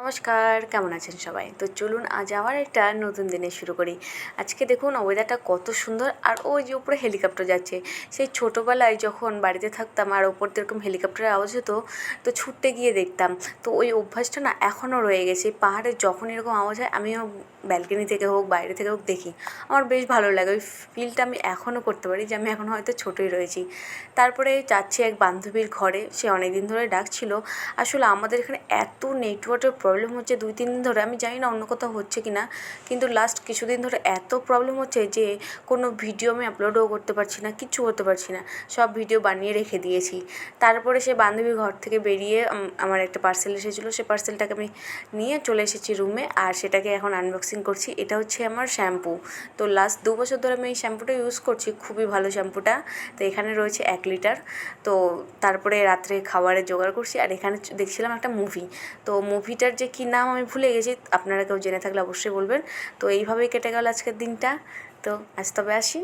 নমস্কার, কেমন আছেন সবাই? তো চলুন আজ আবার একটা নতুন দিনে শুরু করি। আজকে দেখুন ওয়েদারটা কত সুন্দর, আর ওই যে উপরে হেলিকপ্টার যাচ্ছে। সেই ছোটোবেলায় যখন বাড়িতে থাকতাম আর ওপর দিয়ে এরকম হেলিকপ্টারের আওয়াজ হতো, তো ছুটতে গিয়ে দেখতাম। তো ওই অভ্যাসটা না এখনও রয়ে গেছে। পাহাড়ে যখন এরকম আওয়াজ হয় আমিও ব্যালকনি থেকে হোক বাইরে থেকে হোক দেখি। আমার বেশ ভালো লাগে। ওই ফিলটা আমি এখনও করতে পারি যে আমি এখন হয়তো ছোটোই রয়েছি। তারপরে যাচ্ছি এক বান্ধবীর ঘরে, সে অনেক দিন ধরে ডাকছিল। আসলে আমাদের এখানে এত নেটওয়ার্কের প্রবলেম হচ্ছে 2-3 দিন ধরে, আমি জানি না অন্য কোথাও হচ্ছে কি না, কিন্তু লাস্ট কিছুদিন ধরে এত প্রবলেম হচ্ছে যে কোনো ভিডিও আমি আপলোডও করতে পারছি না, কিচ্ছু করতে পারছি না। সব ভিডিও বানিয়ে রেখে দিয়েছি। তারপরে সে বান্ধবীর ঘর থেকে বেরিয়ে আমার একটা পার্সেল এসেছিলো, সে পার্সেলটাকে আমি নিয়ে চলে এসেছি রুমে, আর সেটাকে এখন আনবক্সিং করছি। এটা হচ্ছে আমার শ্যাম্পু। তো লাস্ট 2 বছর ধরে আমি এই শ্যাম্পুটা ইউজ করছি, খুবই ভালো শ্যাম্পুটা। তো এখানে রয়েছে 1 লিটার। তো তারপরে রাত্রে খাবারের জোগাড় করছি, আর এখানে দেখছিলাম একটা মুভি। তো মুভিটার যে কী নাম আমি ভুলে গেছি, আপনারা কেউ জেনে থাকলে অবশ্যই বলবেন। তো এইভাবেই কেটে গেল আজকের দিনটা। তো আজ তবে আসি।